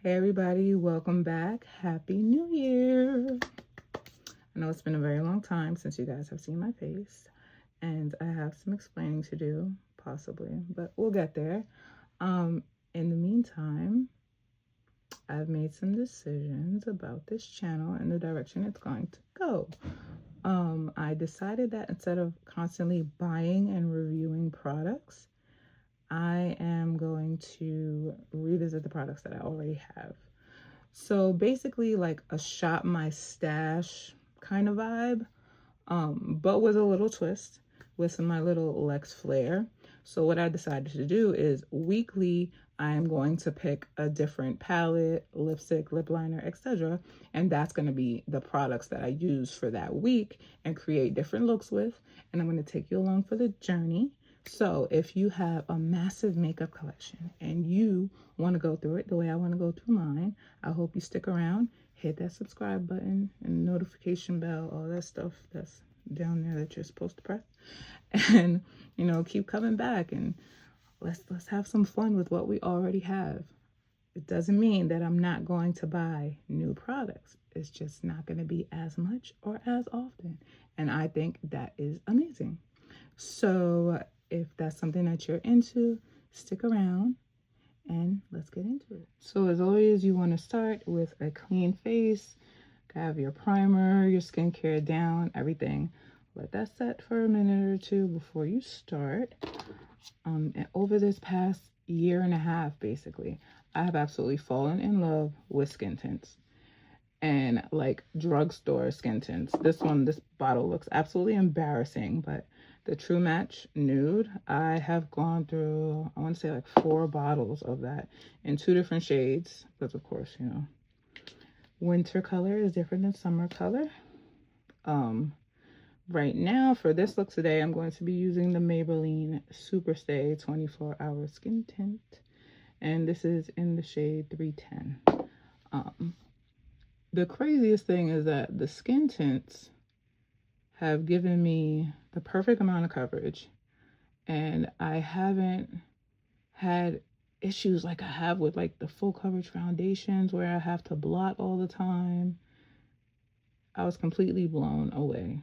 Hey everybody, welcome back. Happy New Year. I know it's been a very long time since you guys have seen my face, and I have some explaining to do, possibly, but we'll get there. In the meantime, I've made some decisions about this channel and the direction it's going to go. I decided that instead of constantly buying and reviewing products, I am going to revisit the products that I already have. So basically like a shop my stash kind of vibe, but with a little twist with my little Luxe flair. So what I decided to do is weekly, I am going to pick a different palette, lipstick, lip liner, etc. And that's going to be the products that I use for that week and create different looks with. And I'm going to take you along for the journey. So if you have a massive makeup collection and you want to go through it the way I want to go through mine, I hope you stick around, hit that subscribe button and notification bell, all that stuff that's down there that you're supposed to press, and keep coming back and let's have some fun with what we already have. It doesn't mean that I'm not going to buy new products. It's just not going to be as much or as often, and I think that is amazing. So if that's something that you're into, stick around and let's get into it. So as always, you want to start with a clean face. Have your primer, your skincare down, everything. Let that set for a minute or two before you start. And over this past year and a half, basically, I have absolutely fallen in love with skin tints. And like drugstore skin tints. This bottle looks absolutely embarrassing, but the True Match Nude, I have gone through, I want to say like 4 bottles of that in 2 different shades. Because of course, winter color is different than summer color. Right now for this look today, I'm going to be using the Maybelline Superstay 24-hour skin tint, and this is in the shade 310. The craziest thing is that the skin tints have given me the perfect amount of coverage, and I haven't had issues like I have with like the full coverage foundations where I have to blot all the time. I was completely blown away.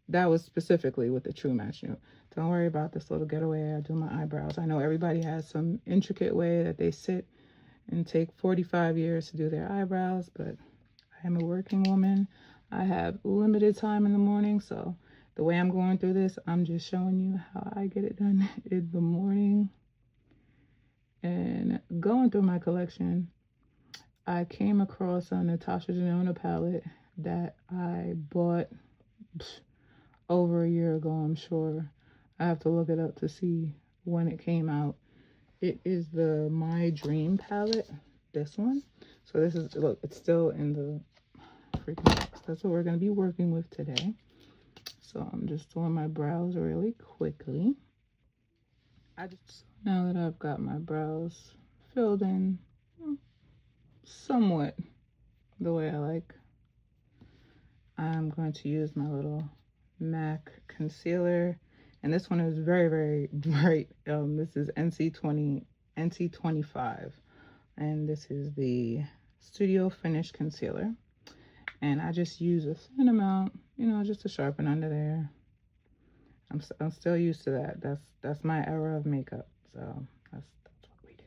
That was specifically with the True Match Nude. Don't worry about this little getaway. I do my eyebrows. I know everybody has some intricate way that they sit and take 45 years to do their eyebrows, but I am a working woman. I have limited time in the morning, so the way I'm going through this, I'm just showing you how I get it done in the morning. And going through my collection, I came across a Natasha Denona palette that I bought over a year ago, I'm sure. I have to look it up to see when it came out. It is the My Dream palette, this one. So this is, look, it's still in the freaking box. That's what we're going to be working with today. So I'm just doing my brows really quickly. Now that I've got my brows filled in somewhat the way I like, I'm going to use my little MAC concealer, and this one is very, very bright. This is NC25, and this is the Studio Finish concealer, and I just use a thin amount, just to sharpen under there. I'm still used to that. That's my era of makeup, so that's what we do.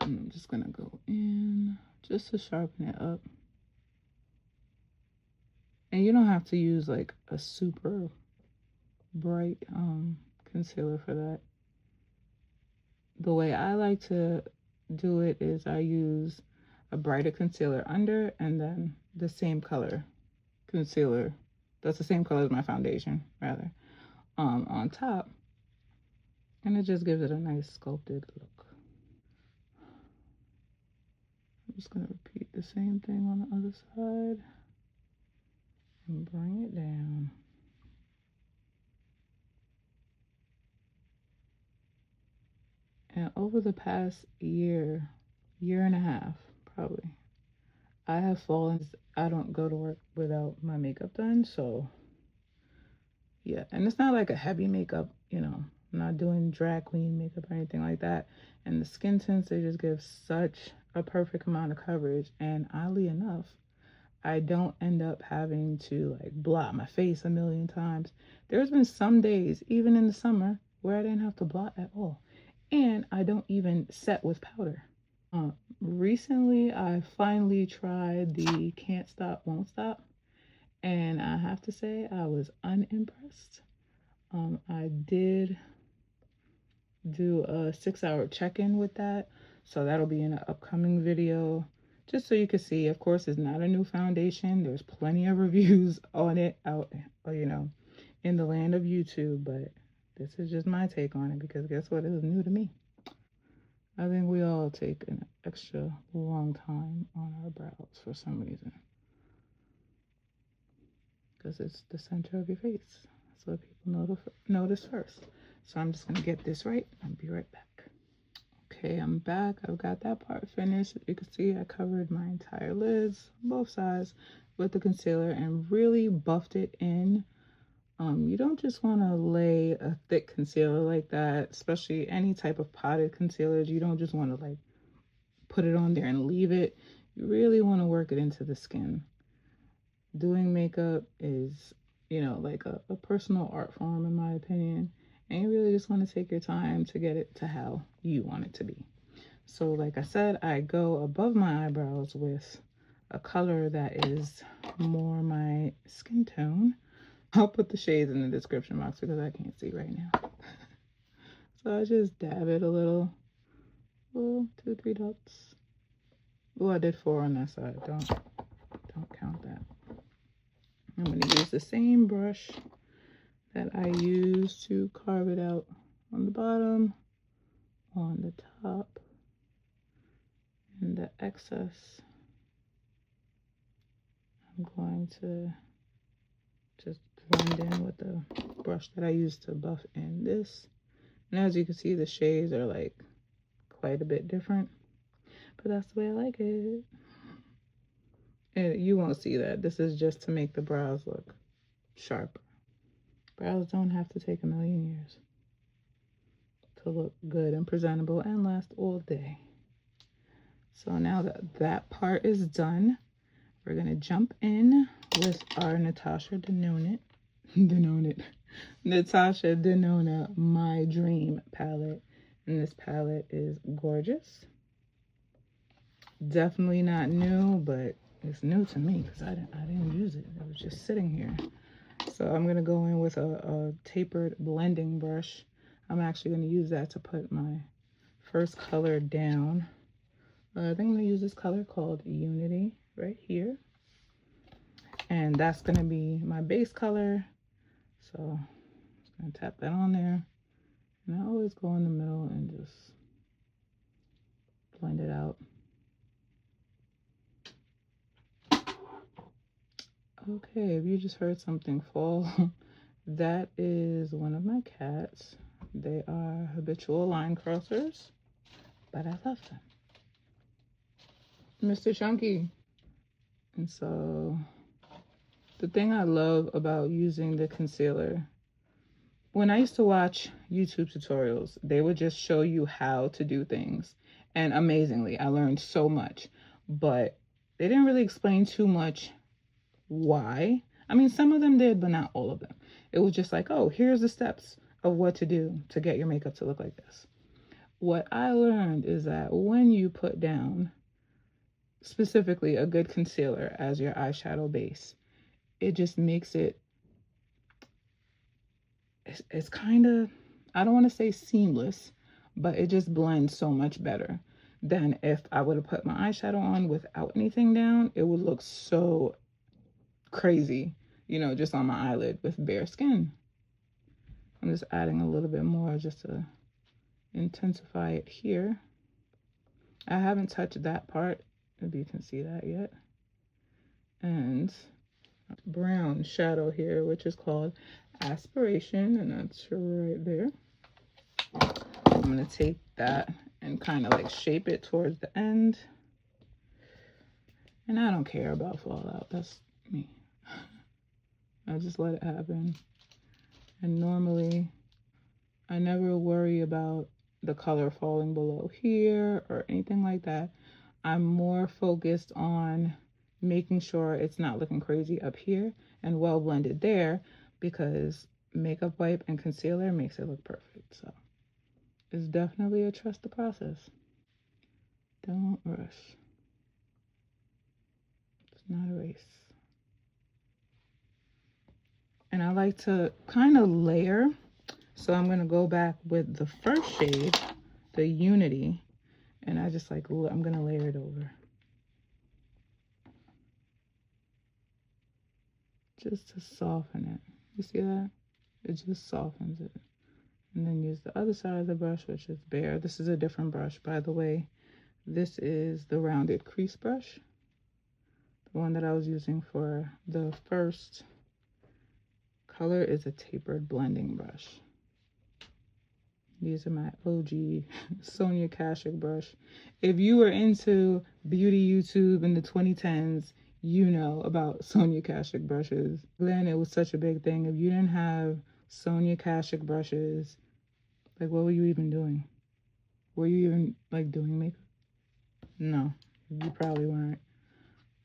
And I'm just gonna go in just to sharpen it up. And you don't have to use like a super bright concealer for that. The way I like to do it is I use a brighter concealer under and then the same color concealer, that's the same color as my foundation rather, on top, and it just gives it a nice sculpted look. I'm just going to repeat the same thing on the other side and bring it down. And over the past year and a half, probably, I have fallen. I don't go to work without my makeup done, so yeah. And it's not like a heavy makeup, I'm not doing drag queen makeup or anything like that. And the skin tints, they just give such a perfect amount of coverage, and oddly enough, I don't end up having to like blot my face a million times. There's been some days, even in the summer, where I didn't have to blot at all. And I don't even set with powder. Recently, I finally tried the Can't Stop, Won't Stop. And I have to say, I was unimpressed. I did do a 6-hour check-in with that. So that'll be in an upcoming video. Just so you can see, of course, it's not a new foundation. There's plenty of reviews on it out, you know, in the land of YouTube. But this is just my take on it because guess what? It was new to me. I think we all take an extra long time on our brows for some reason. Because it's the center of your face. That's what people notice first. So I'm just going to get this right. I'll be right back. Okay, I'm back. I've got that part finished. You can see I covered my entire lids, both sides, with the concealer and really buffed it in. You don't just want to lay a thick concealer like that, especially any type of potted concealers. You don't just want to like put it on there and leave it. You really want to work it into the skin. Doing makeup is, you know, like a personal art form in my opinion. And you really just want to take your time to get it to how you want it to be. So like I said, I go above my eyebrows with a color that is more my skin tone. I'll put the shades in the description box because I can't see right now. So I just dab it a little 2-3 dots. Oh, I did 4 on that side. Don't count that. I'm going to use the same brush that I used to carve it out on the bottom, on the top, and the excess. I'm going to just blend in with the brush that I used to buff in this. And as you can see, the shades are like quite a bit different, but that's the way I like it. And you won't see that. This is just to make the brows look sharp. Brows don't have to take a million years to look good and presentable and last all day. So now that that part is done, we're gonna jump in with our Natasha Denona My Dream palette. And this palette is gorgeous. Definitely not new, but it's new to me because I didn't use it. It was just sitting here. So I'm gonna go in with a tapered blending brush. I'm actually gonna use that to put my first color down. I think I'm gonna use this color called Unity right here. And that's gonna be my base color. So I'm just gonna tap that on there. And I always go in the middle and just blend it out. Okay, if you just heard something fall, that is one of my cats. They are habitual line crossers, but I love them. Mr. Chunky. And so the thing I love about using the concealer, when I used to watch YouTube tutorials, they would just show you how to do things. And amazingly, I learned so much, but they didn't really explain too much why. I mean, some of them did, but not all of them. It was just like, oh, here's the steps of what to do to get your makeup to look like this. What I learned is that when you put down specifically a good concealer as your eyeshadow base, it just makes it, it's kind of, I don't want to say seamless, but it just blends so much better than if I would have put my eyeshadow on without anything down. It would look so crazy, you know, just on my eyelid with bare skin. I'm just adding a little bit more just to intensify it here. I haven't touched that part, if you can see that yet. And brown shadow here, which is called Aspiration, and that's right there. I'm gonna take that and kind of like shape it towards the end. And I don't care about fallout, that's me. I just let it happen. And normally I never worry about the color falling below here or anything like that. I'm more focused on making sure it's not looking crazy up here and well blended there, because makeup wipe and concealer makes it look perfect. So it's definitely a trust the process. Don't rush. It's not a race. And I like to kind of layer. So I'm going to go back with the first shade, the Unity, and I just like, I'm going to layer it over. Just to soften it. You see that? It just softens it. And then use the other side of the brush, which is bare. This is a different brush, by the way. This is the rounded crease brush. The one that I was using for the first color is a tapered blending brush. These are my OG Sonia Kashuk brush. If you were into beauty YouTube in the 2010s, you know about Sonia Kashuk brushes. Then it was such a big thing. If you didn't have Sonia Kashuk brushes, like, what were you even doing? Were you even like doing makeup? No, you probably weren't.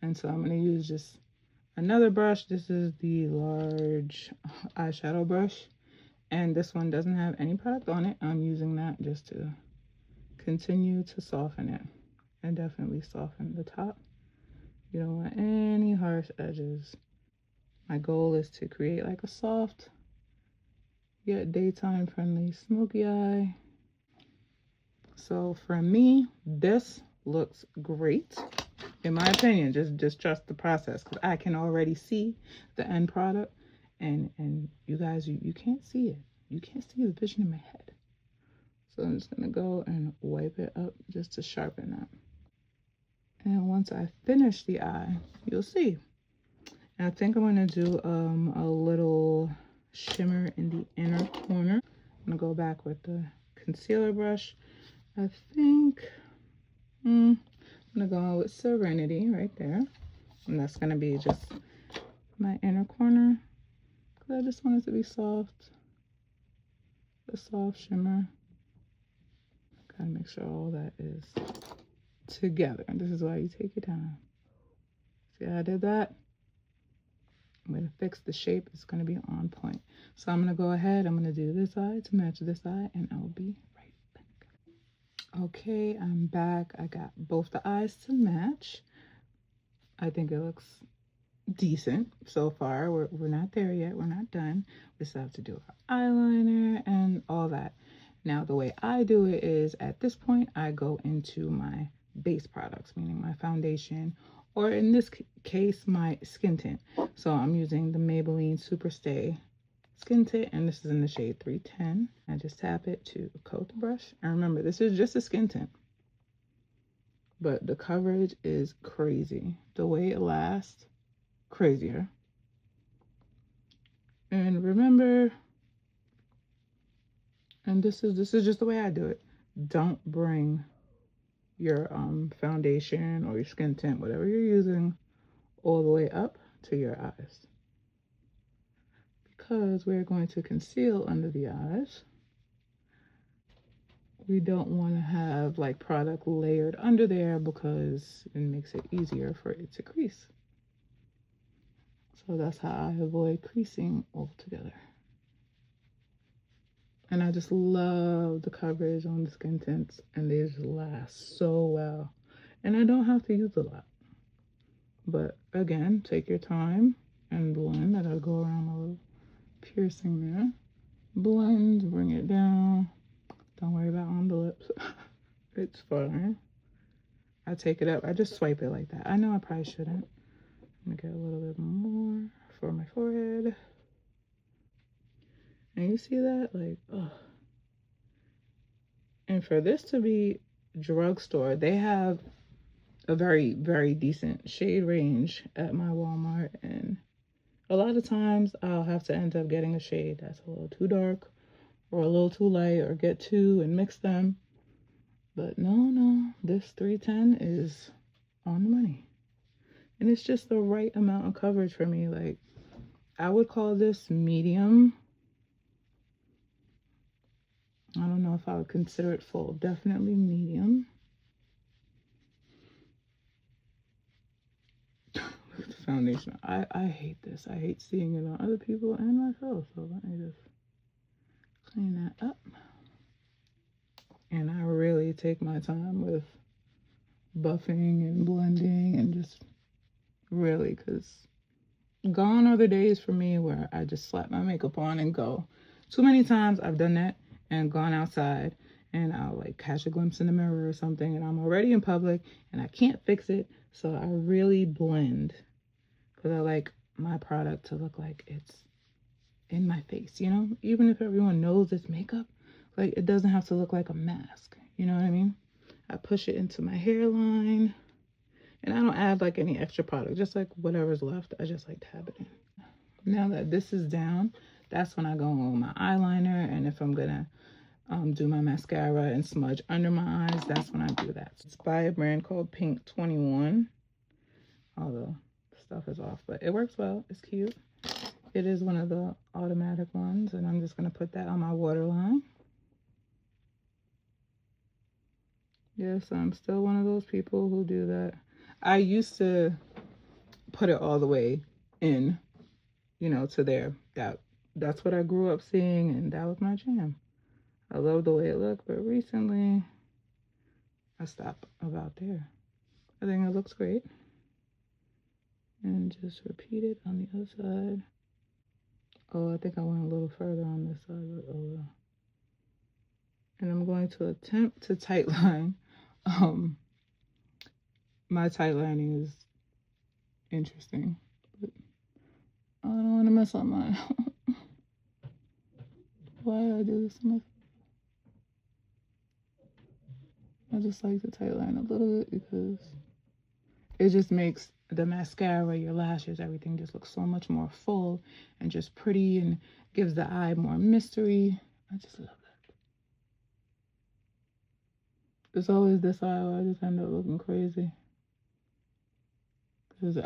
And so I'm going to use just another brush. This is the large eyeshadow brush. And this one doesn't have any product on it. I'm using that just to continue to soften it. And definitely soften the top. You don't want any harsh edges. My goal is to create like a soft, yet daytime friendly smoky eye. So for me, this looks great. In my opinion, just trust the process, because I can already see the end product, and you guys, you can't see it. You can't see the vision in my head. So I'm just gonna go and wipe it up just to sharpen that. And once I finish the eye, you'll see. And I think I'm gonna do a little shimmer in the inner corner. I'm gonna go back with the concealer brush. I think I'm gonna go with Serenity right there. And that's gonna be just my inner corner, because I just want it to be soft. A soft shimmer. Gotta make sure all that is together. And this is why you take your time. See how I did that? I'm gonna fix the shape. It's gonna be on point. So I'm gonna go ahead. I'm gonna do this eye to match this eye, and I'll be right back. Okay, I'm back. I got both the eyes to match. I think it looks decent so far. We're not there yet. We're not done. We still have to do our eyeliner and all that. Now, the way I do it is, at this point, I go into my base products, meaning my foundation, or in this case, my skin tint. So I'm using the Maybelline Superstay skin tint, and this is in the shade 310. I just tap it to coat the brush. And remember, this is just a skin tint, but the coverage is crazy. The way it lasts, crazier. And remember, and this is just the way I do it. Don't bring your foundation or your skin tint, whatever you're using, all the way up to your eyes, because we're going to conceal under the eyes. We don't want to have like product layered under there, because it makes it easier for it to crease. So that's how I avoid creasing altogether. And I just love the coverage on the skin tints, and they just last so well. And I don't have to use a lot. But again, take your time and blend. I gotta go around a little piercing there. Blend, bring it down. Don't worry about on the lips. It's fine. I take it up. I just swipe it like that. I know I probably shouldn't. I'm gonna get a little bit more for my forehead. And you see that? Like, oh. And for this to be drugstore, they have a very, very decent shade range at my Walmart. And a lot of times I'll have to end up getting a shade that's a little too dark or a little too light, or get two and mix them. But no, this 310 is on the money. And it's just the right amount of coverage for me. Like, I would call this medium. I don't know if I would consider it full. Definitely medium. foundation. I hate this. I hate seeing it on other people and myself. So let me just clean that up. And I really take my time with buffing and blending and just really, because gone are the days for me where I just slap my makeup on and go. Too many times I've done that and gone outside and I'll like catch a glimpse in the mirror or something and I'm already in public and I can't fix it. So I really blend because I like my product to look like it's in my face, you know? Even if everyone knows it's makeup, like it doesn't have to look like a mask. You know what I mean? I push it into my hairline and I don't add like any extra product, just like whatever's left. I just like dab it in. Now that this is down, that's when I go on my eyeliner, and if I'm gonna do my mascara and smudge under my eyes, that's when I do that. It's by a brand called Pink 21, although stuff is off, but it works well. It's cute. It is one of the automatic ones, and I'm just gonna put that on my waterline. Yes, I'm still one of those people who do that. I used to put it all the way in, you know, to there. That's what I grew up seeing, and that was my jam. I love the way it looked, but recently I stopped about there. I think it looks great. And just repeat it on the other side. Oh, I think I went a little further on this side, but oh well. And I'm going to attempt to tightline. My tightlining is interesting, but I don't want to mess up mine. Why do I do this to myself? I just like to tightline a little bit because it just makes the mascara, your lashes, everything just looks so much more full and just pretty and gives the eye more mystery. I just love that. It's always this eye where I just end up looking crazy. Because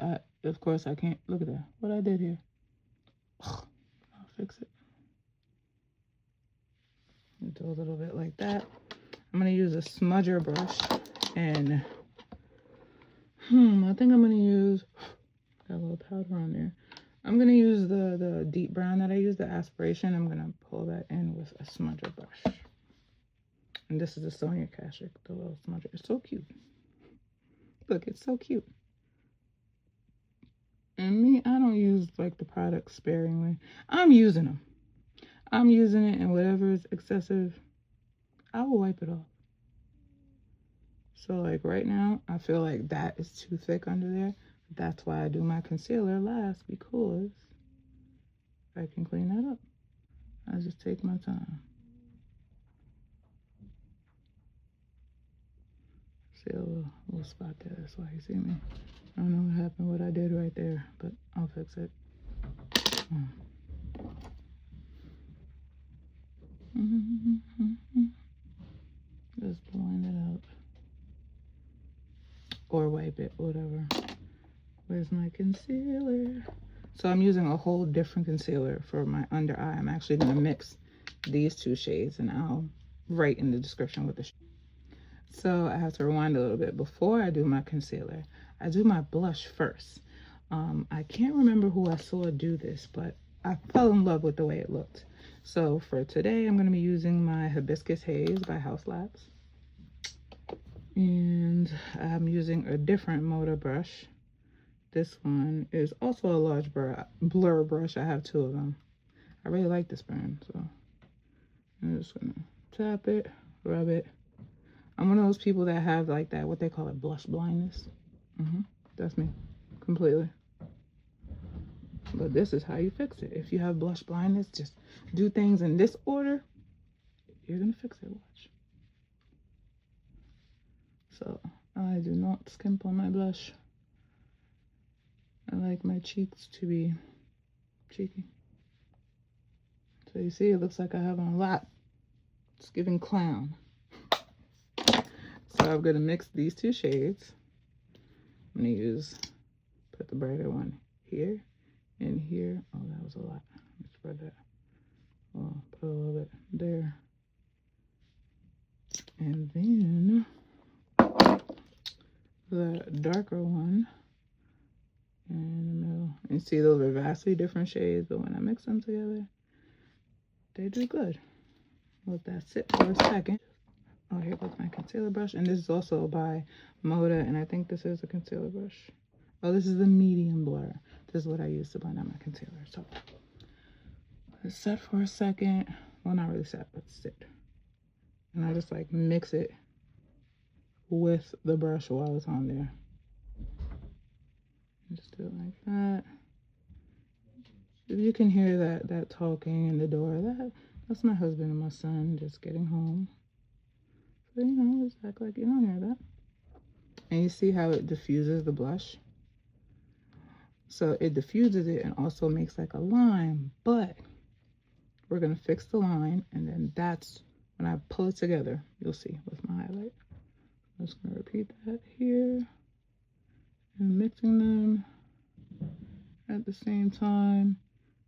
of course, I can't. Look at that. What I did here. I'll fix it. Do a little bit like that. I'm going to use a smudger brush. And I think I'm going to use, got a little powder on there. I'm going to use the deep brown that I use, the aspiration. I'm going to pull that in with a smudger brush. And this is a Sonia Kashuk, the little smudger. It's so cute. Look, it's so cute. And me, I don't use like the products sparingly. I'm using them. I'm using it, and whatever is excessive, I will wipe it off. So like right now, I feel like that is too thick under there. That's why I do my concealer last, because I can clean that up. I just take my time. See a little spot there, that's why you see me. I don't know what happened, what I did right there, but I'll fix it. Just blend it out. Or wipe it, whatever. Where's my concealer? So I'm using a whole different concealer for my under eye. I'm actually going to mix these two shades, and I'll write in the description what the shade. So I have to rewind a little bit. Before I do my concealer, I do my blush first. I can't remember who I saw do this, but I fell in love with the way it looked. So for today, I'm going to be using my Hibiscus Haze by Haus. And I'm using a different Moda brush. This one is also a large blur brush. I have two of them. I really like this brand, so I'm just gonna tap it, rub it. I'm one of those people that have like that, what they call it, blush blindness. That's me, completely. But this is how you fix it. If you have blush blindness, just do things in this order. You're gonna fix it, watch. So I do not skimp on my blush. I like my cheeks to be cheeky. So you see, it looks like I have on a lot. It's giving clown. So I'm gonna mix these two shades. I'm gonna put the brighter one here and here. Oh, that was a lot. Let's spread that. Oh, put a little bit there. And then the darker one and in the middle. And see, those are vastly different shades, but when I mix them together, they do good. Let that sit for a second. Oh, here goes my concealer brush, and this is also by Moda, and I think this is a concealer brush. Oh, this is the medium blur. This is what I use to blend out my concealer. So let's set for a second. Well, not really set, but sit. And I just like mix it with the brush while it's on there. Just do it like that. If you can hear that talking in the door, that's my husband and my son just getting home. So, you know, just act like you don't hear that. And you see how it diffuses the blush? So it diffuses it and also makes like a line, but we're gonna fix the line, and then that's when I pull it together, you'll see with my highlight. I'm just gonna repeat that here and mixing them at the same time.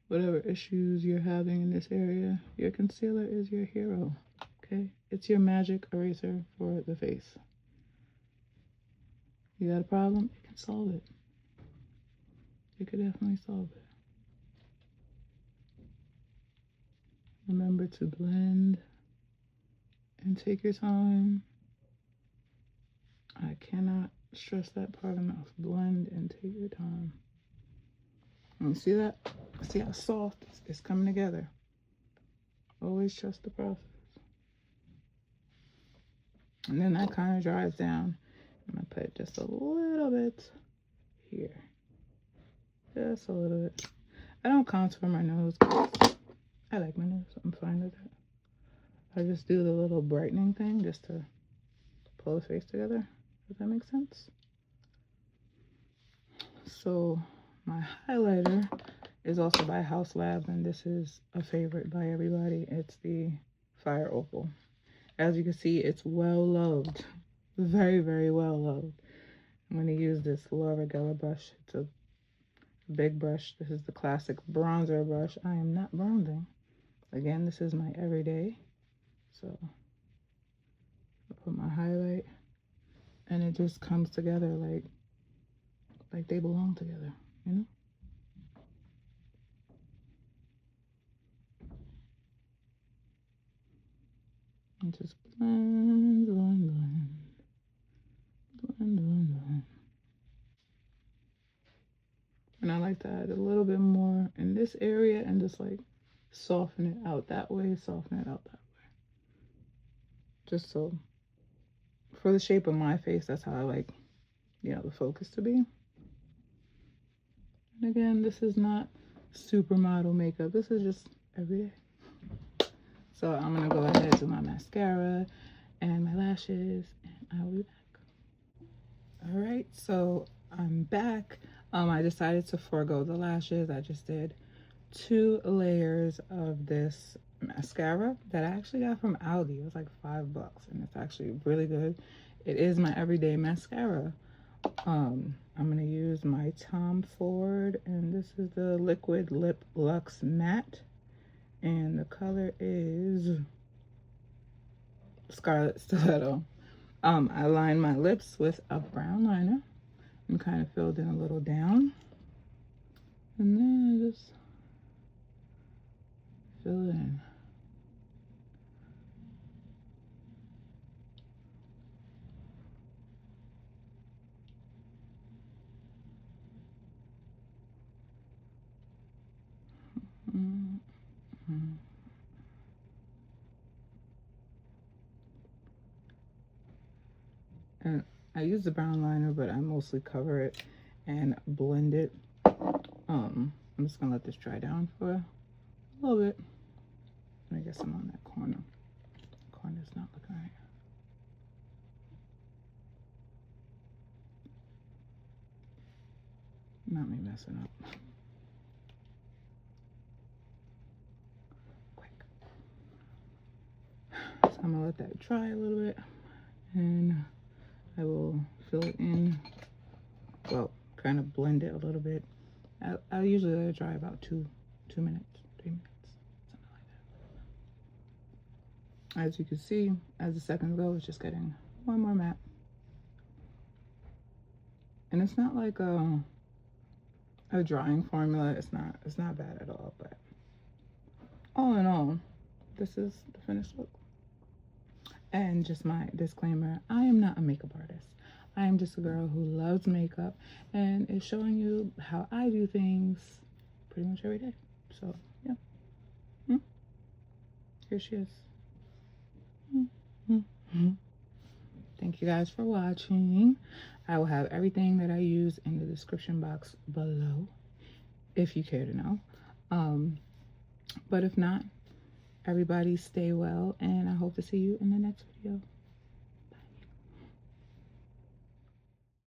Whatever issues you're having in this area, your concealer is your hero, okay? It's your magic eraser for the face. You got a problem? It can solve it. It could definitely solve it. Remember to blend and take your time. I cannot stress that part enough. Blend and take your time. And see that? See how soft it's coming together. Always trust the process. And then that kind of dries down. I'm gonna put just a little bit here. Just a little bit. I don't contour my nose because I like my nose. I'm fine with that. I just do the little brightening thing just to pull the face together. Does that make sense? So my highlighter is also by Haus, and this is a favorite by everybody. It's the Fire Opal. As you can see, it's well loved. Very, very well loved. I'm going to use this Laura Geller brush. It's a big brush. This is the classic bronzer brush. I am not bronzing. Again, this is my everyday. So I put my highlight, and it just comes together like they belong together, you know? And just blend, blend, blend. Blend, blend, blend. And I like to add a little bit more in this area and just like soften it out that way, soften it out that way. Just so, for the shape of my face, that's how I like, you know, the focus to be. And again, this is not supermodel makeup. This is just everyday. So I'm gonna go ahead and do my mascara and my lashes, and I will be back. All right, so I'm back. I decided to forego the lashes. I just did 2 layers of this mascara that I actually got from Aldi. It was like $5, and it's actually really good. It is my everyday mascara. I'm gonna use my Tom Ford, and this is the Liquid Lip Luxe Matte, and the color is Scarlet Stiletto. I lined my lips with a brown liner and kind of filled in a little down, and then I just fill it in. Mm-hmm. And I use the brown liner, but I mostly cover it and blend it. I'm just gonna let this dry down for a little bit. I guess I'm on that corner. The corner's not looking right. Not me messing up. Quick. So I'm gonna let that dry a little bit, and I will fill it in. Well, kind of blend it a little bit. I'll usually let it dry about 2 minutes, 3 minutes, something like that. As you can see, as the seconds go, it's just getting more and more matte. And it's not like a drying formula. It's not bad at all, but all in all, this is the finished look. And just my disclaimer, I am not a makeup artist. I am just a girl who loves makeup and is showing you how I do things pretty much every day. So, yeah. Here she is. Thank you guys for watching. I will have everything that I use in the description box below if you care to know. But if not, everybody stay well, and I hope to see you in the next video.